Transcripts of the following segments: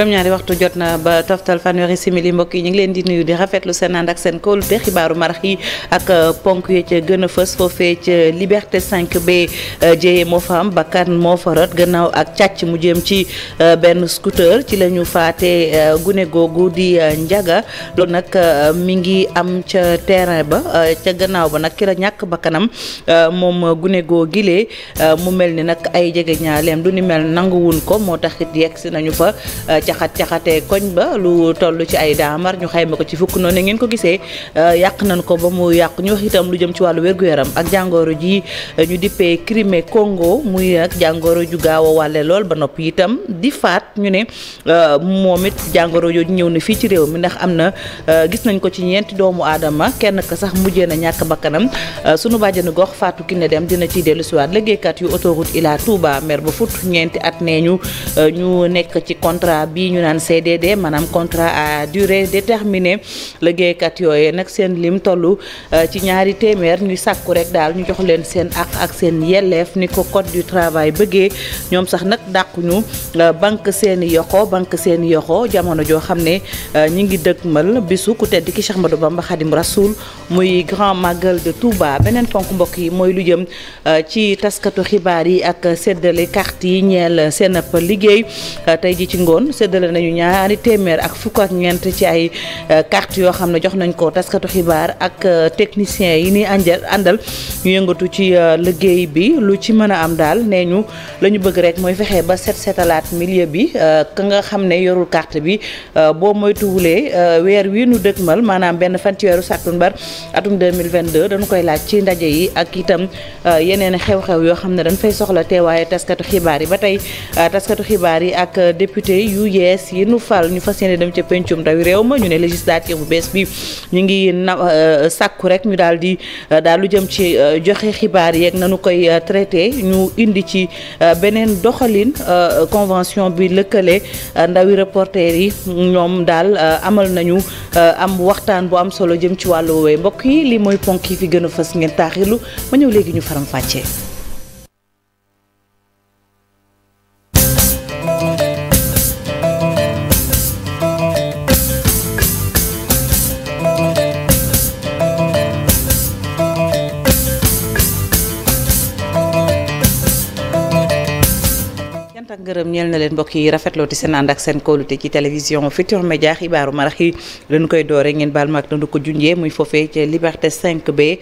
juróom-ñaari waxtu jot na ba toftal fanweeri simili mbokk yi ñu ngi leen di nuyu di rafetlu seen ànd ak seen kóolute xibaaru marax yi ak ponk yi ca gën a fës foofee ca Liberté 5B jéye moo fa am bakkan moo fa rot gannaaw ak càcc mu jëm ci benn scooter ci la ñu faate gune googu di Njaga loolu nag mi ngi am ca terrain ba ca gannaaw ba nag ki la ñàkk bakkanam moom gune goo gilee mu mel ni nag ay jege ñaaleem du ni mel nanguwun ko moo tax it yegg si nañu fa caxatee koñ ba lu toll ci ay daamar ñu xayma ko ci fukk noonu ngeen ko gisee yàq nañ ko ba mu yàq ñu wax itam lu jëm ci wàllu wér-gu-yaram ak jàngoro ji ñu dippee Crimée Congo muy ak jàngoro ju gaaw a wàlle lool ba noppi itam di faat ñu ne moom it jàngoro jooju ñëw na fii ci réew mi ndax am na gis nañ ko ci ñeenti doomu aadama kenn ka sax mujjee na ñàkk bakkanam sunu bàjjenu gox Fatou Kiné Deme dina ciy dellu siwaat liggéeykat yu autoroute Ila Touba maire ba fut ñeenti at nee ñu nekk ci contrat bi ñu naan CDD maanaam contrat à durée déterminée liggéeykat yooyu nag seen lim toll ci ñaari téeméer ñuy sàkku rek daal ñu jox leen seen ak seen yelleef ni ko code du travail bëggee ñoom sax nag dàquñu banque seeni yoxo jamono joo xam ne ñi ngi dëgmal bisu ku tedd ki Cheikh Ahmadou Bamba Khadim Rasoul muy grand magal de Touba beneen ponk mbokk yi mooy lu jëm ci taskatu xibaar yi ak séddale carte yi ñeel seen ab liggéey tey ji ci ngoon séddale nañu ñaari téeméer ak fukk ak ñeent ci ay carte yoo xam ne jox nañ ko taskatu xibaar ak technicien yi ni àndal ñu yëngatu ci liggéey bi lu ci mën a am daal nee ñu la ñu bëgg rek mooy fexe ba setalaat milieu bi ka nga xam ne yorul carte bi boo moytuwulee weer wi nu dëgmal maanaam benn fan ci weeru sàttumbar atum 2022 dañu koy laaj ci ndaje yi ak itam yeneen xew-xew yoo xam ne dañ fay soxla teewaaye taskatu xibaar yi ba tey taskatu xibaar yi ak député yu yees yi nu fal ñu fas yéene dem ca pencum ndawi réew ma ñu ne législature bu bees bi ñu ngi sàkku rek ñu daal lu jëm ci joxe xibaar yeeg nanu koy traité ñu indi ci beneen doxalin convention bi lëkkale ndawi reporter yi ñoom daal amal nañu am waxtaan bu am solo jëm ci wàllu woowee mbokk yi li mooy ponk yi fi gën a fës ngeen taaxirlu ma ñëw léegi ñu faram fàccee. ak ngërëm ñeel na leen mbokk yi rafetlooti seen ànd ak seen kóolute ci télévision Futurs Médias xibaaru marax yi lañu koy doore ngeen baal ma ak nandu ko junjee muy foofee ca Liberté 5B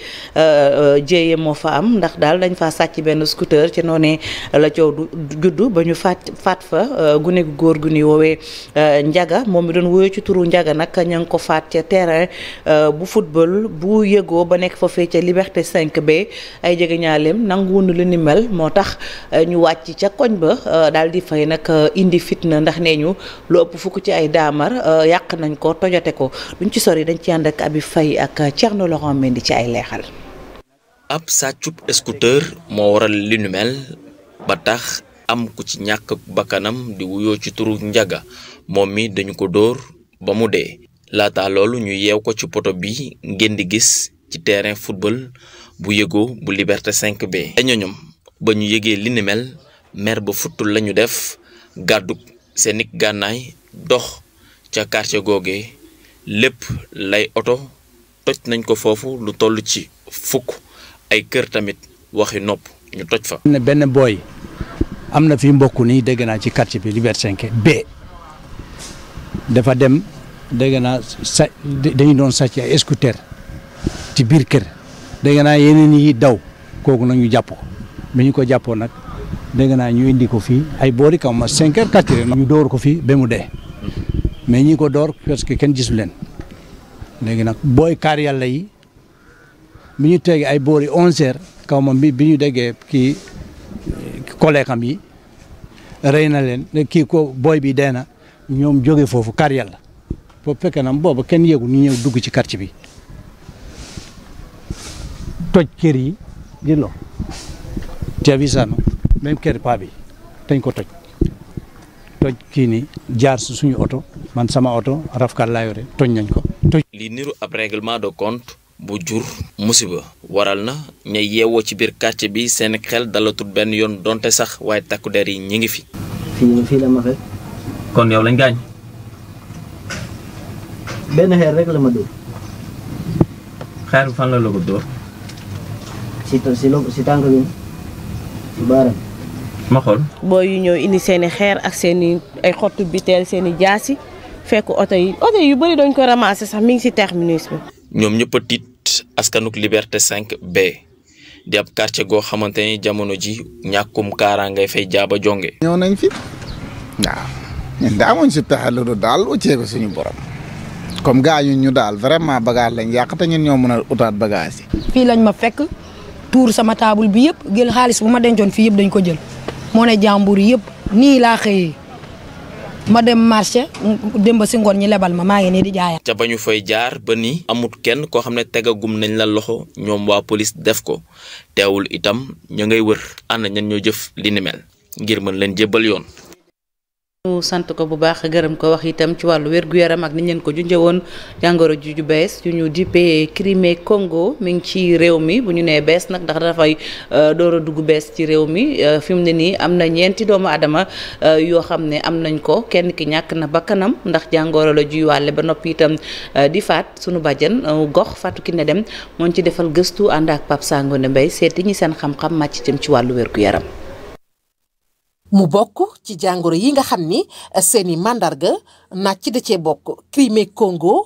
jéeye moo fa am ndax daal dañ fa sàcc benn scooter ci noonee la coow du juddu ba ñu faat fa gune gu góor gu ni woowee Njaga moom mi doon wóyoo ci turu Njaga nag ña ngi ko faat ca terrain bu football bu yëgoo ba nekk foofee ca Liberté 5B ay jege ñaaleem nanguwunu lu ni mel moo tax ñu wàcc ca koñ ba daal di fay nag indi fitna ndax nee ñu lu ëpp fukk ci ay daamar yàq nañ ko tojate ko duñ ci sori dañ ci ànd ak Abi Faye ak Thierno Laurent Mendy ci ay leexal. ab sàccub scooter moo waral li nu mel ba tax am ku ci ñàkk bakkanam di wuyoo ci turu Njaga moom mi dañu ko dóor ba mu dee laata loolu ñu yeew ko ci poto bi ngeen di gis ci terrain football bu yëgoo bu Liberté 5B. ñoñom ba ñu yëgee li ni mel maire ba futtul lañu def gàddu seeni gànnaay dox ca quartier googee lépp lay oto toj nañ ko foofu lu toll ci fukk ay kër tamit waxi nopp ñu toj fa. benn booy am na fi mbokk nii dégg naa ci quartier bi Liberté 5B dafa dem dégg naa dañu doon sàcc ay scooter ci biir kër dégg naa yeneen yi daw kooku nag ñu jàpp ko bi ñu ko jàppoo nag. dégg naa ñu indi ko fii ay boori kaw ma 5 heures 4 heures ñu door ko fii ba mu dee mais ñi ko door parce que kenn gisu leen léegi nag booy kaar yàlla yi bi ñu tegee ay boori 11 heures kaw ma bi ñu déggee kii collègue am yi rey na leen kii ko booy bi dee na ñoom jóge foofu kaar yàlla boobu fekkee na boobu kenn yëgu ñu ñëw dugg ci quartier bi toj kër yi di lo tiavisano même kër paa bi dañ ko toj kii ni jaar suñu oto man sama oto rafkat laa yore toj nañ ko toj. li niru ab règlement de compte bu jur musiba waral na ña yeewoo ci biir quartier bi seen xel dalatul benn yoon donte sax waaye takku der yi ñi ngi fi. fii la ma fekk. kon yow lañ gaañ. benn xeer rek la ma dóor. xeer bi fan la ko dóor. si tànk bi si baaram. ma xool. booy yu ñëw indi seen i xeer ak seen i ay xottu biteel seen i jaasi fekk oto yi yu bëri dañ ko ramasser sax mi ngi si terminus bi. ñoom ñëpp a tiit askanuk Liberté 5B di ab quartier goo xamante ni jamono ji ñàkkum kaara ngay fay jaaba jonge. ñëw nañ fi waaw ñun daa amuñ si pexe lu dul daal uccee ko suñu borom comme gars ñu daal vraiment bagage lañ yàq te ñun ñoo mën a utaat bagage yi. fii lañ ma fekk tuur sama taabul bi yëpp jël xaalis bu ma dencoon fii yëpp dañ ko jël moo ne jàmbur yëpp nii laa xëyee ma dem marché dem ba si ngoon ñi lebal ma maa ngi nii di jaayat. ca ba ñu fay jaar ba ni amut kenn koo xam ne tegagum nañ la loxo ñoom waa police def ko teewul itam ña ngay wër ànd ñan ñoo jëf li ni mel ngir mën leen jébbal yoon. ñu sant ko bu baax gërëm ko wax itam ci wàllu wér-gu-yaram ak ni leen ko junjee woon jàngoro ju bees yu ñu dippee Crimée Congo mi ngi ci réew mi bu ñu nee bees nag ndax dafay door a dugg bees ci réew mi fi mu ne nii am na ñeenti doomu aadama yoo xam ne am nañ ko kenn ki ñàkk na bakkanam ndax jàngoro la juy wàlle ba noppi itam di faat sunu bàjjan gox Fatou Kiné Deme moom ci defal gëstu ànd ak Pape Sangone Mbaye seeti ñi seen xam-xam màcc jëm ci wàllu wér-gu-yaram. mu bokk ci jàngoro yi nga xam ni seeni màndarga nàcc da cee bokk Crimée Congo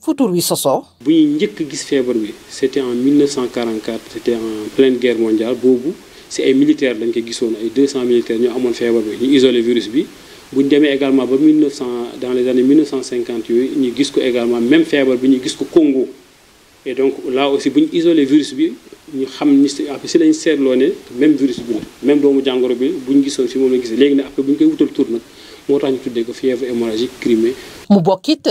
fu tur wi sosoo. bu ñuy njëkk gis feebar bi c'était en 1944 c'était en pleine guerre mondiale boobu si ay militaires dañ ko gisoon ay 200 militaires ñoo amoon feebar bi ñu isolé virus bi bu ñu demee également ba 1900 dans les années 1950 yooyu ñu gis ko également même feebar bi ñu gis ko Congo et donc là aussi bu ñu isolé virus bi. ñu xam ni si lañ seetloo ne même virus bi la même doomu jàngoro bi buñ gisoon fi moom la gisee léegi nag après bu ñu koy wutal tur nag moo tax ñu tuddee ko fièvre hémorragique Crimée. mu bokkit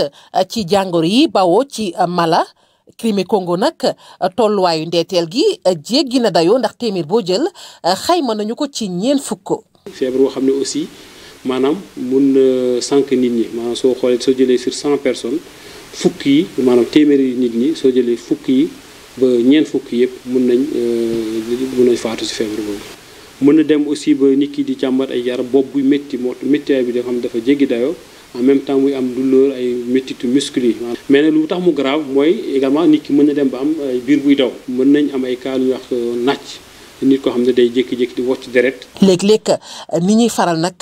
ci jàngoro yi bawoo ci mala Crimée Congo nag tolluwaayu ndeeteel gi jéggi na dayoo ndax téeméer boo jël xayma nañu ko ci ñeent fukk. fièvre boo xam ne aussi maanaam mun na sànq nit ñi maanaam soo xoolee soo jëlee sur 100 personnes fukk yi maanaam téeméeri nit ñi soo jëlee fukk yi. ba ñeent fukk yëpp mun nañ faatu ci feebar boobu mën na dem aussi ba nit ki di jàmbat ay yaram bopp buy métti moo méttiwaay bi dafa xam dafa jéggi dayoo en même temps muy am douleur ay méttitu muscle yi. mais nag lu tax mu grave mooy également nit ki mën na dem ba am ay biir buy daw mën nañ am ay cas lu ñuy wax nàcc nit koo xam ne day jékki-jékki di wocc deret. léeg-léeg ni ñuy faral nag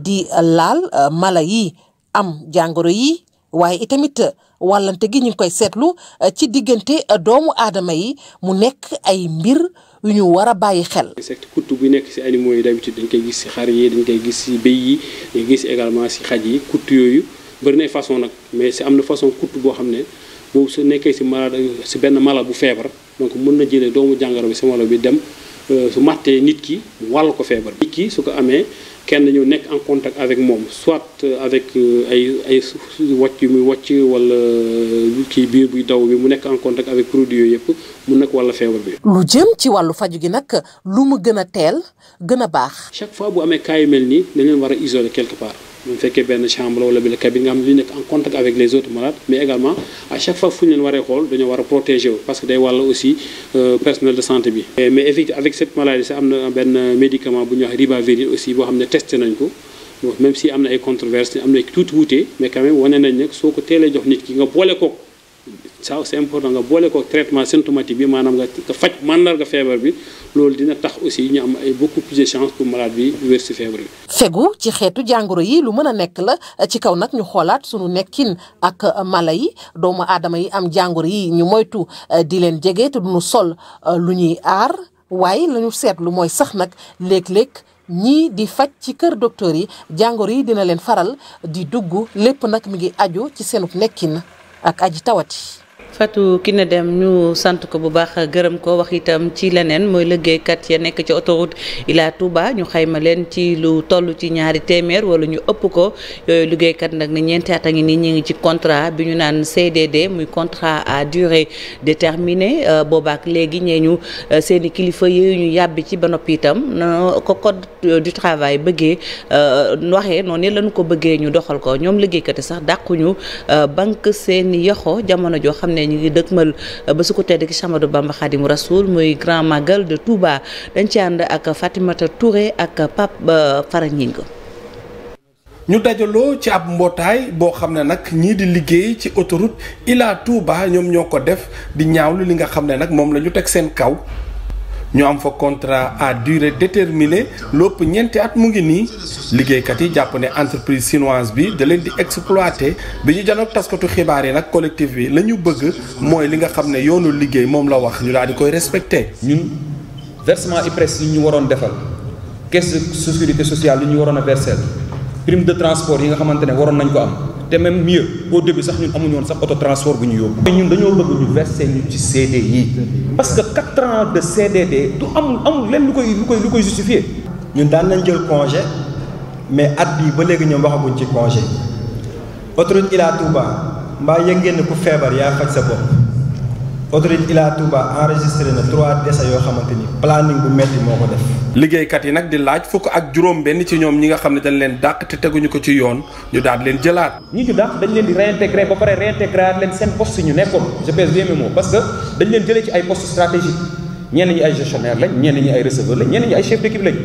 di laal mala yi am jàngoro yi waaye itamit. wàllante gi ñu ngi koy seetlu ci diggante doomu aadama yi mu nekk ay mbir yu ñu war a bàyyi xel. insecte kuttu bu nekk ci animaux yi d'habitude dañ koy gis ci xar yi dañ koy gis ci béy yi dañ koy gis également ci xaj yi kuttu yooyu bëri na façon nag mais ci am na façon kuttu boo xam ne boobu su nekkee ci mala ci benn mala bu feebar donc mën na jëlee doomu jàngoro bi ci mala bi dem su màttee nit ki mu wàll ko feebar nit ki su ko amee kenn ñëw nekk en contact avec moom soit avec ay wàcc yu muy wàcc wala kii biir buy daw bi mu nekk en contact avec produit yooyu yëpp mu nekk wala feebar bi. lu jëm ci wàllu faju gi nag lu mu gën a teel gën a baax. chaque fois bu amee cas yu mel nii dañ leen war a isoler quelque part bu fekkee benn chambre wala benn cabine nga xam ne dañu nekk en contact avec les autres malades mais également à chaque fois fu ñu leen waree xool dañoo war a protéger wu parce que day wàll aussi personnel de santé bi. mais effectivement avec cette maladie sax am na benn médicament bu ñuy wax ribavirin aussi boo xam ne testé nañ ko même si am na ay controverses am na tuuti wuute mais quand même wane nañ ne soo ko teelee jox nit ki nga boole ko ça c'est important nga boole ko traitement symptomatique bi maanaam nga faj màndarga feebar bi loolu dina tax aussi ñu am ay beaucoup plus de chance pour malade bi wér ci feebar bi. fegu ci xeetu jàngoro yi lu mën a nekk la ci kaw nag ñu xoolaat sunu nekkin ak mala yi doomu aadama yi am jàngoro yi ñu moytu di leen jege te duñu sol lu ñuy aar waaye la ñu seetlu mooy sax nag léeg-léeg ñii di faj ci kër docteur yi jàngoro yi dina leen faral di dugg lépp nag mi ngi aju ci seenub nekkin ak aji tawati. Fatou Kiné Deme ñu sant ko bu baax gërëm ko wax itam ci leneen mooy liggéeykat ya nekk ci autoroute Ila Touba ñu xayma leen ci lu toll ci 200 wala ñu ëpp ko yooyu liggéeykat nag ne ñeenti at a ngi nii ñu ngi ci contrat bi ñu naan CDD muy contrat à durée déterminée boobaak léegi ñee ñu seen i kilifa yi ñu yàbbi ci ba noppi itam ko code du travail bëggee waxee noonu lañu ko bëggee ñu doxal ko ñoom liggéeykat yi sax dàquñu banque seen i yoxo jamono joo xam ne ñu ngi dëkkmal ba su ko tedd ki Ahmadou Bamba Khadimu Rasoul muy grand magal de Touba dañ ci ànd ak Fatimata Touré ak Pape Fara Ñing. ñu dajaloo ci ab mbootaay boo xam ne nag ñii di liggéey ci autoroute Ila Touba ñoom ñoo ko def di ñaawlu li nga xam ne nag moom la ñu teg seen kaw. ñu am fa contrat à durée déterminée lépp ñeenti at mu ngi nii liggéeykat yi jàpp ne entreprise chinoise bi da leen di exploité bi ñu janoog taskatu xibaar yi nag collectif bi la ñu bëgg mooy li nga xam ne yoonu liggéey moom la wax ñu daal di koy respecté. ñun versement IPRES yi ñu waroon defal caisse de sécurité sociale yi ñu waroon a verser prime de transport yi nga xamante ne waroon nañ ko am te même mieux au début sax ñun amuñu woon sax auto transport bu ñu yóbbu. ñun dañoo bëgg ñu verser ñu ci CDI parce que 4 ans de CDD du amul lenn lu koy justifier. ñun daan nañ jël congé mais at bii ba léegi ñoom waxaguñ ci congé autoroute Ila Touba mbaa yëg ngeen ne ku feebar yaa faj sa bopp autoroute Ila Touba enregistré na 3 décès yoo xamante ni planning bu metti moo ko def. liggéeykat yi nag di laaj fukk ak juróom benn ci ñoom ñi nga xam ne dañ leen dàq te teguñu ko ci yoon ñu daal leen jëlaat. ñi ñu dàq dañ leen di réintégrer ba pare réintégrer leen seen poste ñu nekkoon je pèse bien mes mots parce que dañ leen jëlee ci ay postes stratégiques ñenn ñi ay gestionnaire lañ ñenn ñi ay receveur lañ ñenn ñi ay chef d'équipe lañ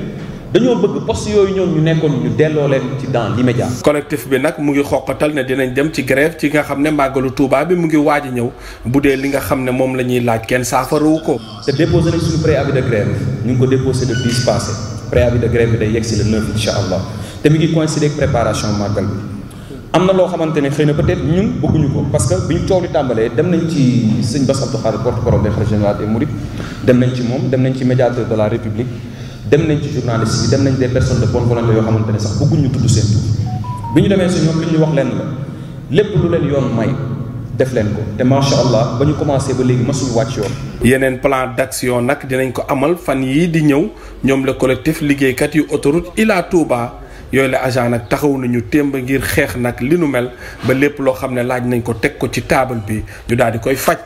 dañoo bëgg poste yooyu ñoom ñu nekkoon ñu delloo leen ci dans l'immédiat. collectif bi nag mu ngi xoqatal ne dinañ dem ci grève ci nga xam ne màggalu Touba bi mu ngi waaj a ñëw bu dee li nga xam ne moom la ñuy laaj kenn saafarawu ko. te déposé nañ suñu préavis de grève ñu ngi ko déposé le 10 passé préavis de grève bi day yegg si le 9 incha allah te mi ngi coïncider ak préparation màggal bi. am na loo xamante ne xëy na peut-être ñun bëgguñu ko parce que bi ñu coow li tàmbalee dem nañ ci sëñ Bass Abdou Khadre porte-parole des khalife général des mourides dem nañ ci moom dem nañ ci médiateur de la république dem nañ ci journaliste bi dem nañ des personnes de bonne volonté yoo xamante ne sax bëgguñu tudd seen tur bi ñu demee si ñoom li ñu wax leen la lépp lu leen yoon may def leen ko te macha allah ba ñu commencé ba léegi masuñu wàcc yoon. yeneen plan d'action nag dinañ ko amal fan yii di ñëw ñoom la collectif liggéeykat yu autoroute Ila Touba yooyu la agent nag taxaw nañu témb ngir xeex nag li nu mel ba lépp loo xam ne laaj nañ ko teg ko ci taabal bi ñu daal di koy faj.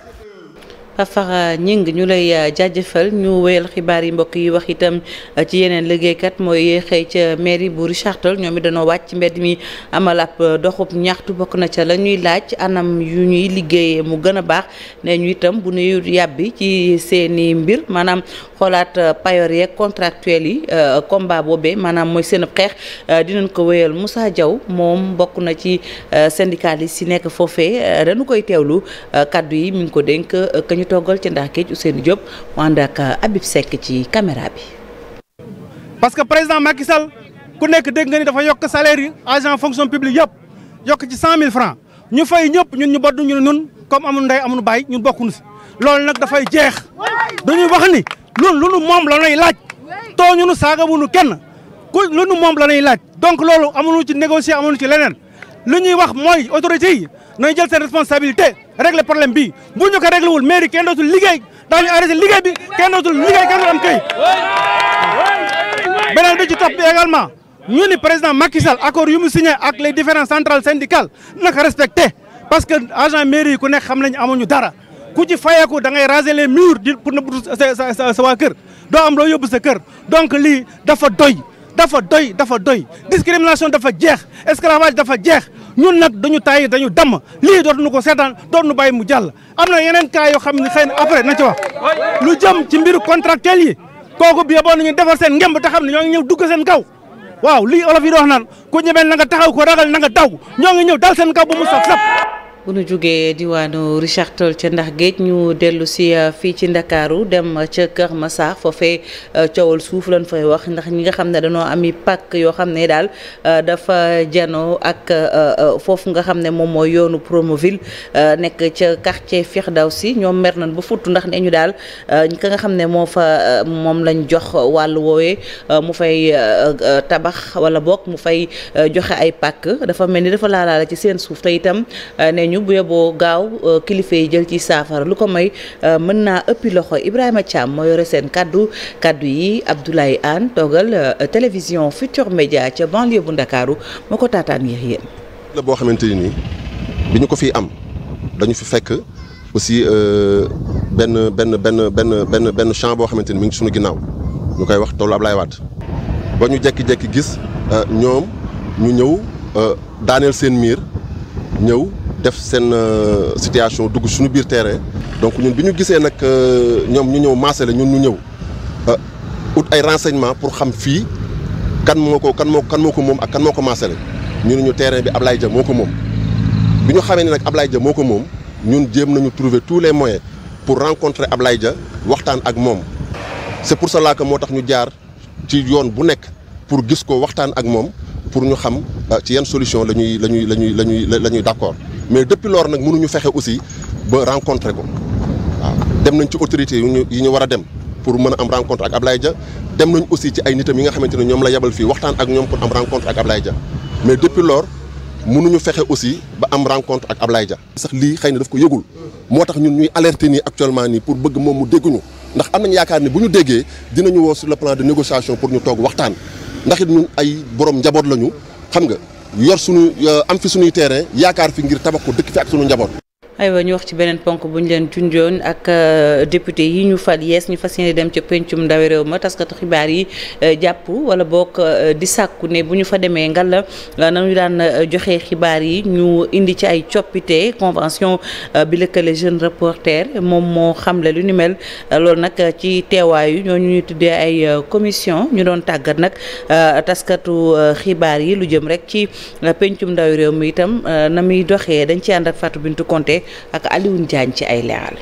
Fafara ñing ñu lay jaajëfal ñu wéyal xibaar yi mbokk yi wax itam ci yeneen liggéeykat mooy xëy ca mairie bu Richard Toll ñoom it dañoo wàcc ci mbedd mi amal ab doxub ñaxtu bokk na ca la ñuy laaj anam yu ñuy liggéeyee mu gën a baax ne ñu itam bu ñuy yàbbi ci seeni mbir maanaam xoolaat payoor yeeg contractuel yi combat boobee maanaam mooy seen xeex dinañ ko wéyal. Moussa Diaw moom bokk na ci syndicaliste yi nekk foofee dañu koy teewlu kaddu yi mi ngi ko dénk ka ñu toggal ci ndax géej Ousseynou Diop mu ànd ak Habib Seck ci caméra bi. parce que président Macky Sall ku nekk dégg nga ni dafa yokk salaire yi agent fonction publique yëpp yokk ci 100 000 francs ñu fay ñëpp ñun ñu boddu ñu ne ñun comme amul ndey amul baay ñun bokkuñu si loolu nag dafay jeex dañuy wax ni lu nu moom la ñuy laaj tooñu nu saaga bu nu kenn ku lu nu moom la ñuy laaj donc loolu amuñu ci négocier amuñu ci leneen lu ñuy wax mooy autorité yi nañ jël seen responsabilité régler problème bi bu ñu ko réglé wul mairie kenn dootul liggéey daañu arrêté liggéey bi kenn dootul liggéey kenn dootul am këy beneen bi ci topp bi également ñu ni président Macky Sall accord yu mu signé ak les différentes centrales syndicales naka respecté parce que agent mairie yi ku nekk xam nañ amuñu dara ku ci fayeeku da ngay raser les murs di pour nëbb sa waa kër doo am loo yóbbu sa kër donc lii dafa doy discrimination dafa jeex esclavage dafa jeex ñun nag dañu tàyyi dañu damm lii dootuñu ko seetaan dootuñu bàyyi mu jàll am na yeneen cas yoo xam ne xëy na après na ci wax lu jëm ci mbiru contractuel yi kooku bi yeboon nañu defar seen ngemb te xam ne ñoo ngi ñëw dugg seen kaw waaw lii olof yi di wax naan ku ñemeel na nga taxaw ko ragal na nga daw ñoo ngi ñëw dal seen kaw bu mu saf saf bu ñu jógee diwaanu Richard Toll ca ndax géej ñu dellu si fii ci Ndakaaru dem ca Kër Massar foofee coowal suuf lañ fay wax ndax ñi nga xam ne dañoo ami pàkk yoo xam ne daal dafa janoo ak foofu nga xam ne moom mooy yoonu Promoville nekk ca quartier Firdawsi ñoom mer nañ ba futt ndax ne ñu daal ka nga xam ne moom lañ jox wàllu woowee mu fay tabax wala boog mu fay joxe ay pàkk dafa mel ni dafa laalaale ci seen suuf te itam ne ñu bu yeboo gaaw kilifa yi jël ci saafara lu ko may mën naa ëppi loxo Ibrahima Thiam moo yore seen kaddu yi Abdoulaye Anne toogal télévision Futur Média ca banlieue bu Ndakaaru moo ko taataan yéen. la boo xamante ni bi ñu ko fi am dañu fi fekk aussi benn champ boo xamante ni mi ngi suñu ginnaaw ñu koy wax toolu Ablaye Wade ba ñu jekki-jekki gis ñoom ñu ñëw daaneel seen miir ñëw def seen situation dugg suñu biir terrain donc ñun bi ñu gisee nag ñoom ñu ñëw maasale ñun ñu ñëw ut ay renseignements pour xam fii kan moo ko moom ak kan moo ko maasale ñu ne ñu terrain bi Ablaye Dia moo ko moom bi ñu xamee ne nag Ablaye Dia moo ko moom ñun jéem nañu trouver tous les moyens pour rencontrer Ablaye Dia waxtaan ak moom c'est pour cela que moo tax ñu jaar ci yoon bu nekk pour gis ko waxtaan ak moom pour ñu xam ci yan solution la ñuy d'accord mais depuis lors nag mënuñu fexe aussi ba rencontrer ko waaw dem nañ ci autorités yi ñu war a dem pour mën a am rencontre ak Ablaye Dia dem nañ aussi ci ay nitam yi nga xamante ne ñoom la yebal fii waxtaan ak ñoom pour am rencontre ak Ablaye Dia mais depuis lors mënuñu fexe aussi ba am rencontre ak Ablaye Dia sax lii xëy na daf ko yëgul moo tax ñun ñuy alerter nii actuellement nii pour bëgg moom mu dégguñu ndax am nañ yaakaar ne bu ñu déggee dinañu woo sur le plan de négociation pour ñu toog waxtaan ndax it ñun ay borom njaboot lañu xam nga yor suñu am fi suñuy terrain yaakaar fi ngir tabax ko dëkk fi ak suñu njaboot. aywa ñu wax ci beneen ponk bu ñu leen junjoon ak député yi ñu fal yees ñu fas yéene dem ca pencum ndawi réew ma taskatu xibaar yi jàpp wala boog di sàkku ne bu ñu fa demee ngalla nañu daan joxe xibaar yi ñu indi ci ay coppite convention bi lëkkale jeune reporter moom moo xamle lu ni mel loolu nag ci teewaayu ñooñu ñuy tuddee ay commission ñu doon tàggat nag taskatu xibaar yi lu jëm rek ci pencum ndawi réew mi itam na muy doxee dañ ci ànd ak Fatou Bintou Konté ak Alioune Diagne ci ay leeral.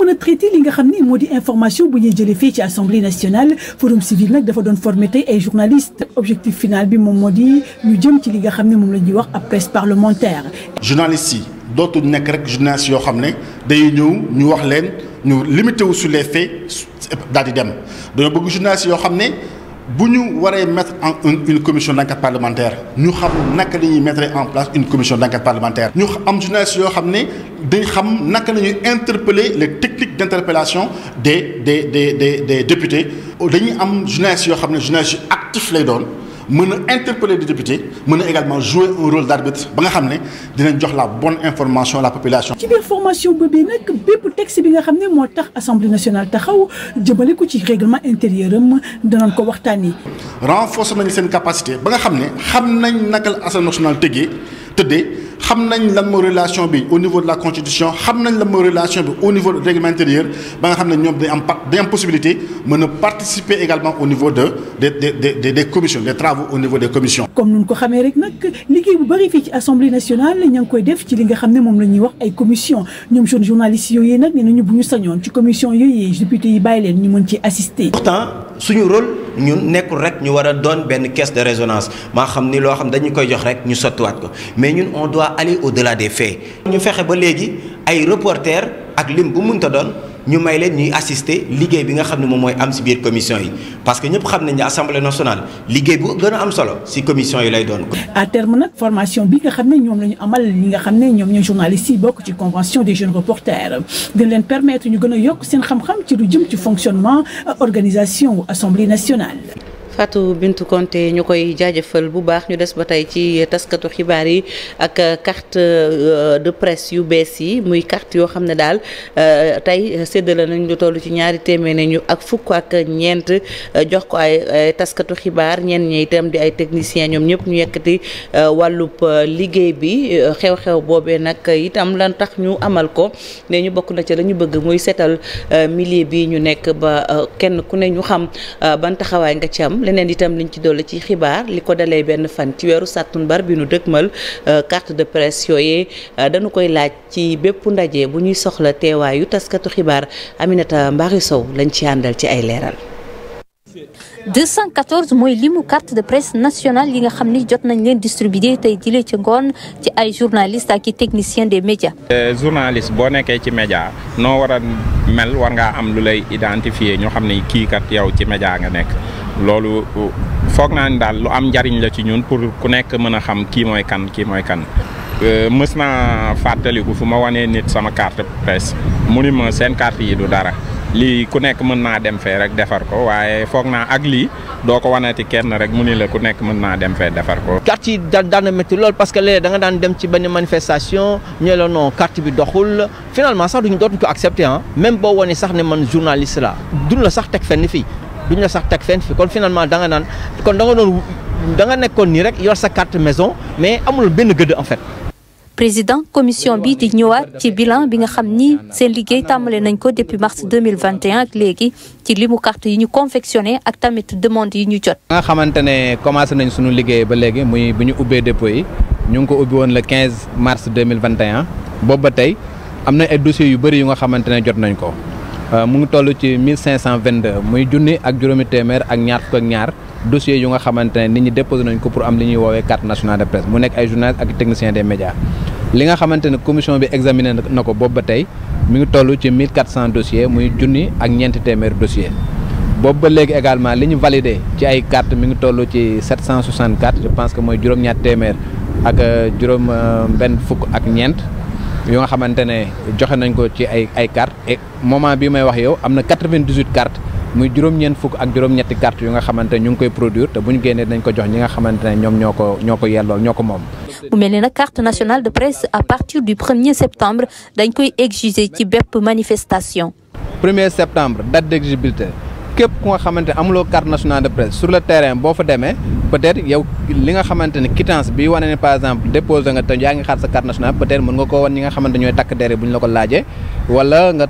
mën a traité li nga xam ne moo di information bu ñuy jëlee fii ci assemblée nationale forum civil nag dafa doon formé tey ay journalistes objectif final bi moom moo di ñu jëm ci li nga xam ne moom la ñuy wax ab presse parlementaire. journalistes yi dootul nekk rek journalistes yoo xam ne day ñëw ñu wax leen ñu limité wu sur les faits daal di dem dañoo bëgg journalistes yoo xam ne. bu ñu waree mettre en une commission d'enquête parlementaire ñu xam naka la ñuy mettre en place une commission d'enquête parlementaire ñu am journalistes yoo xam ne dañ xam naka la ñuy interpeller les techniques d'interpellation des députés dañuy am journalistes yoo xam ne journalistes yu actifs lay doon mën a interpeller des députés mën a également jouer un rôle d'arbitre ba nga xam ne dinañ jox la bonne information à la population. ci biir formation boobee nag bépp texte bi nga xam ne moo tax assemblée nationale taxaw jëmale ko ci règlement intérieur am danañ ko waxtaanee. renforcer nañ seen capacité ba nga xam ne xam nañ naka la assemblée nationale tëddee xam nañ lan mooy relation bi au niveau de la constitution xam nañ lan mooy relation bi au niveau du règlement intérieur ba nga xam ne ñoom dañ am possibilité mën a participer également au niveau des commissions des travaux au niveau des commissions. comme nun ko xamee rek nag liggéey bu bari fii ci assemblée nationale ña ngi koy def ci li nga xam ne moom la ñuy wax ay commission ñoom journalistes yooyu nag nee nañu bu ñu sañoon ci commission yooyu député yi bàyyi leen ñu mën ci assister. pourtant suñu rôle ñun nekkul rek ñu war a doon benn caisse de résonance maa xam ni loo xam dañu koy jox rek ñu sottiwaat ko mais ñun on doit aller au-delà des faits. ñu fexe ba léegi ay reporters ak lim bu mënta doon ñu may leen ñuy assister liggéey bi nga xam ne moom mooy am ci biir commission yi parce que ñëpp xam nañ ne assemblée nationale liggéey bu gën a am solo ci commission yi lay doon. à terme nag formation bi nga xam ne ñoom la ñu amal li nga xam ne ñoom ñooy journalistes yi bokk ci convention des jeunes reporters dina leen permettre ñu gën a yokk seen xam-xam ci lu jëm ci fonctionnement organisation assemblée nationale. Fatou Bintou Konté ñu koy jaajëfal bu baax ñu des ba tey ci taskatu xibaar yi ak carte de presse yu bees yi muy carte yoo xam ne daal tey séddale nañ lu toll ci ñaari téeméer ñu ak fukk ak ñeent jox ko ay taskatu xibaar ñenn ñi itam di ay techniciens ñoom ñëpp ñu yekkati wàllub liggéey bi xew-xew boobee nag itam lan tax ñu amal ko ne ñu bokk na ci la ñu bëgg muy seetal milieu bi ñu nekk ba kenn ku ne ñu xam ban taxawaay nga ci am. leneen itam liñ ci dolli ci xibaar li ko dalee benn fan ci weeru sàttumbar bi nu dëkkmal carte de presse yooyee dañu koy laaj ci bépp ndaje bu ñuy soxla teewaayu taskatu xibaar Aminata Mbari Sow lañ ci àndal ci ay leeral. 214 mooy limu carte de presse nationale yi nga xam ni jot nañ leen distribuer tey jëlee ci ngoon ci ay journalistes ak i techniciens des médias. journaliste boo nekkee ci média noo war a mel war ngaa am lu lay identifier ñoo xam ne kii kat yow ci média nga nekk loolu foog naa ni daal lu am njariñ la ci ñun pour ku nekk mën a xam kii mooy kan. mës naa fàttaliku fu ma wanee nit sama carte presse mu ni ma seen carte yi du dara. lii ku nekk mën naa dem fee rek defar ko waaye foog naa ak lii doo ko wanati kenn rek mu ni la ku nekk mën naa dem fee defar ko. carte yi daan na métti lool parce que léegi da nga daan dem ci benn manifestation ñu la non carte bi doxul finalement sax dootuñ ko accepter même boo wane sax ne man journaliste la duñ la sax teg fenn fii kon finalement da nga naan kon da nga nekkoon nii rek yor sa carte maison mais amul benn gëdd en fait. président commission bi di ñëwaat ci bilan bi nga xam ni seen liggéey tàmbale nañ ko depuis mars 2021 ak léegi ci limu carte yi ñu confectionné ak tamit demande yi ñu jot. nga xamante ne commencé nañ suñu liggéey ba léegi muy bu ñu ubbee dépôt yi ñu ngi ko ubbi woon le 15 mars 2021 boobu ba tey am na ay dossiers yu bëri yu nga xamante ne jot nañ ko mu ngi toll ci 1522 muy junni ak juróomi téeméer ak ñaar fukk ak ñaar dossiers yu nga xamante ne nit ñi déposé nañ ko pour am li ñuy woowee carte nationale de presse mu nekk ay journalistes ak techniciens des médias li nga xamante ne commission bi examiné na ko boobu ba tey mi ngi toll ci 1400 dossiers muy junni ak ñeenti téeméer dossiers boobu ba léegi également li ñu validé ci ay carte mi ngi toll ci 764 je pense que mooy juróom-ñaar téeméer ak juróom benn fukk ak ñeent yoo nga xamante ne joxe nañ ko ci ay carte et moment bi may wax yow am na 98 cartes muy juróom-ñeent fukk ak juróom-ñetti cartes yu nga xamante ne ñu ngi koy produire te bu ñu génnee dañ ko jox ñi nga xamante ne ñoom ñoo ko yellool ñoo ko moom. mu mel ne nag carte nationale de presse à partir du 1er septembre dañ koy exiger ci bépp manifestation. 1er septembre date d'exigibilité képp ku nga xamante ne amuloo carte nationale de presse sur le terrain boo fa demee peut-être yow li nga xamante ne quittance bi wane ne par exemple déposé nga te yaa ngi xaar sa carte nationale peut-être mën nga koo wan ñi nga xamante ñooy takk der bu ñu la ko laajee wala nga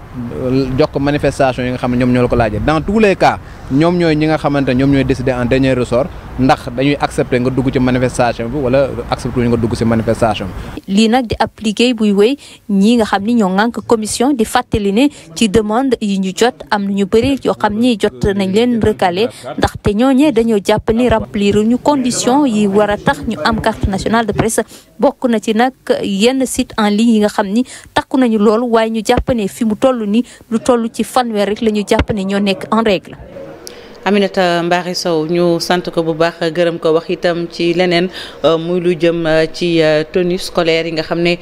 jox ko manifestation yi nga xam ne ñoom ñoo la ko laajee dans tous les cas ñoom ñooy ñi nga xamante ne ñoom ñooy décider en dernier ressort ndax dañuy accepter nga dugg ci manifestation bi wala accepter nga dugg ci manifestation bi. lii nag di ab liggéey buy wéy ñi nga xam ni ñoo ŋànk commission di fàttali ne ci demande yi ñu jot am na ñu bëri yoo xam ni jot nañ leen recalé ndaxte ñooñee dañoo jàpp ni remplir ñu condition yi war a tax ñu am carte nationale de presse bokk na ci nag yenn site en ligne yi nga xam ni takku nañu loolu waaye ñu jàpp ne fi mu toll ni lu toll ci fanweer rek la ñu jàpp ne ñoo nekk en règle. Aminata Mbaari Sow ñu sant ko bu baax gërëm ko wax itam ci leneen muy lu jëm ci tenue scolaire yi nga xam ne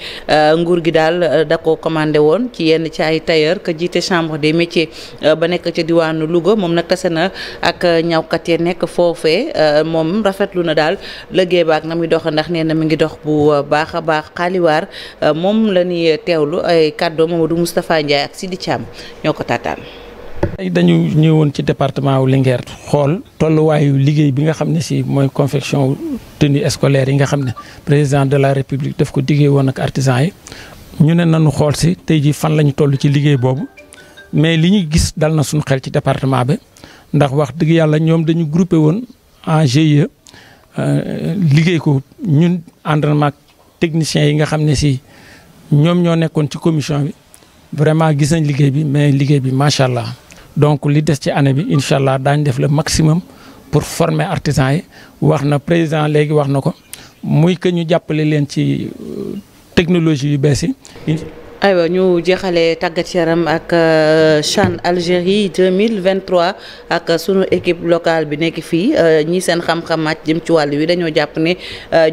nguur gi daal da ko commandé woon ci yenn ci ay tailleur que jiite chambre des métiers ba nekk ca diwaanu Louga moom nag tase na ak ñawkat yi nekk foofee moom rafetlu na daal liggéey ba ak na muy dox ndax nee na mi ngi dox bu baax a baax xaaliwaar moom la ñuy teewlu ay kàddoo Mamadou Moustapha Ndiaye ak Sidi Thiam ñoo ko taataan. dañu ñëwoon ci département wu Linguère xool tolluwaayu liggéey bi nga xam ne si mooy confection tenue scolaire yi nga xam ne président de la république daf ko diggee woon ak artisan yi ñu ne nañu xool si tey jii fan la ñu toll ci liggéey boobu mais li ñu gis dal na suñu xel ci département bi ndax wax dëgg yàlla ñoom dañu groupé woon en GIE liggéey ko ñun àndandoo ak techniciens yi nga xam ne si ñoom ñoo nekkoon ci commission bi vraiment gis nañ liggéey bi mais liggéey bi macha allah. donc li des ci année bi incha allah daañu def le maximum pour former artisans yi wax na président léegi wax na ko muy que ñu jàppale leen ci technologie yu bees yi. aywa ñu jeexalee tàggat yaram ak CHAN Algérie 2023 ak sunu équipe locale bi nekk fii ñi seen xam-xam màcc jëm ci wàll wi dañoo jàpp ne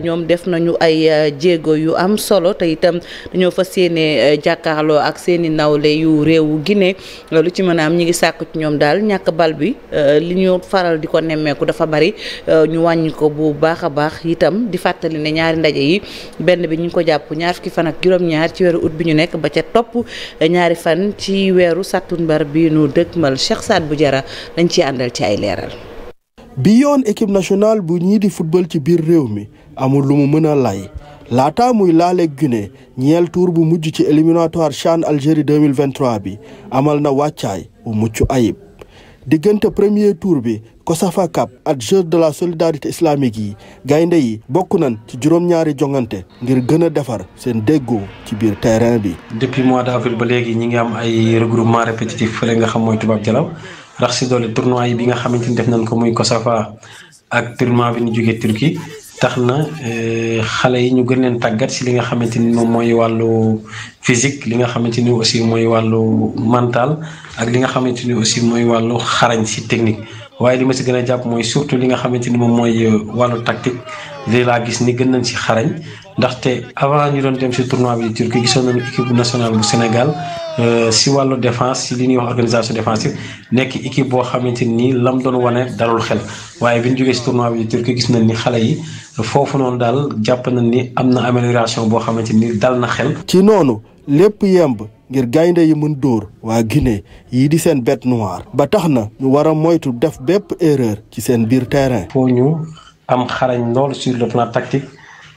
ñoom def nañu ay jéego yu am solo te itam dañoo fas yéene jàkkaarloo ak seeni nawle yu réewu Guinée lu ci mën a am ñi ngi sàkku ci ñoom daal ñàkk bal bi li ñu faral di ko nemmeeku dafa bari ñu wàññi ko bu baax a baax itam di fàttali ne ñaari ndaje yi benn bi ñu ngi ko jàpp ñaar fukki fan ak juróom-ñaar ci weeru août bi ñu nekk ba ca topp ñaari fan ci weeru sattumbar bi nu dëkkmal Cheikh Saad bu Jara dañ ci àndal ci ay leeral. bi yoon équipe nationale bu ñii di football ci biir réew mi amul lu mu mën a lay laata muy laaleeg Guinée ñeel tour bu mujj ci éliminatoire CHAN Algérie 2023 bi amal na wàccaay bu mucc ayib diggante premier tour bi COSAFA Cup ak Jeux de la solidarité islamique yi gaynde yi bokk nañ ci juróom-ñaari jongante ngir gën a defar seen déggoo ci biir terrain bi. depuis mois d'avril ba léegi ñi ngi am ay regroupement répétitif fële nga xam mooy tubaab jalaw rax si doole tournoi yi bi nga xamante ni def nañ ko muy COSAFA ak tournoi bi ñu jógee Turquie tax na xale yi ñu gën leen tàggat si li nga xamante ni moom mooy wàllu physique li nga xamante ni aussi mooy wàllu mental ak li nga xamante ni aussi mooy wàllu xarañ si technique. waaye li ma si gën a jàpp mooy surtout li nga xamante ni moom mooy wàllu tactique lii laa gis ni gën nañ si xarañ ndaxte avant ñu doon dem si tournoi bi Turquie gisoon nañu équipe nationale bu Sénégal si wàllu défense si li ñuy wax organisation défensive nekk équipe boo xamante ni lam doon wane dalul xel waaye bi ñu jógee si tournoi bi Turquie gis nañ ni xale yi foofu noonu daal jàpp nañ ni am na amélioration boo xamante ni dal na xel. ci noonu lépp yemb. ngir gaynde yi mën dóor waa Guinée yii di seen bête noire ba tax na ñu war a moytu def bépp erreur ci seen biir terrain. foo ñu am xarañ lool sur le plan tactique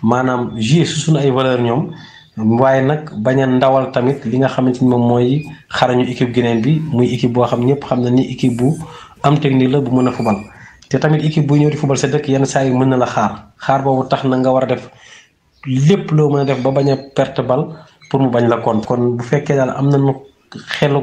maanaam jouer su suñu ay valeur ñoom waaye nag bañ a ndawal tamit li nga xamante ni moom mooy xarañu équipe Guinée bi muy équipe boo xam ñëpp xam na ni équipe bu am technique la bu mën a fubal te tamit équipe buy ñëw di fubal sa dëkk yenn saa yi mën na la xaar boobu tax na nga war a def lépp loo mën a def ba bañ a perte bal pour mu bañ la kon bu fekkee daal am nañu xelu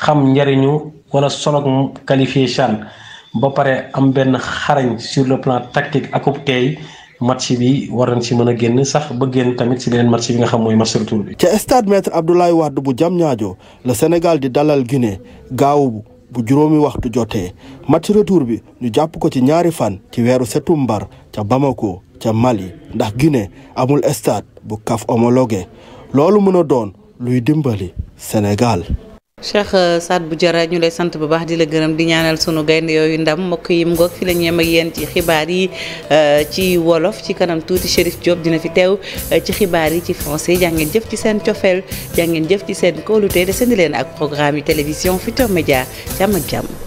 xam njariñu wala solo qualifié CHAN ba pare am benn xarañ sur le plan tactique akub teey match bi war nañ ci mën a génn sax ba génn tamit ci beneen match bi nga xam mooy match retour bi. ca stade Maître Abdoulaye Wade bu Diamniadio le Sénégal di dalal Guinée gaaw bu juróomi waxtu jotee match retour bi ñu jàpp ko ci ñaari fan ci weeru septembre ca Bamako ca Mali ndax Guinée amul stade bu CAF homologué loolu mën a doon luy dimbali Sénégal. Cheikh Sadbou Diarra ñu lay sant bu baax di la gërëm di ñaanal sunu gaynde yooyu ndam mbokk yi mu ngoog fi la ñu yem ak yéen ci xibaar yi ci wolof ci kanam tuuti Chérif Diop dina fi teew ci xibaar yi ci français jàngeen jëf ci seen cofeel jàngeen jëf ci seen kóolute desandi leen ak programme yu télévision Futurs Médias jàmm ak jàmm.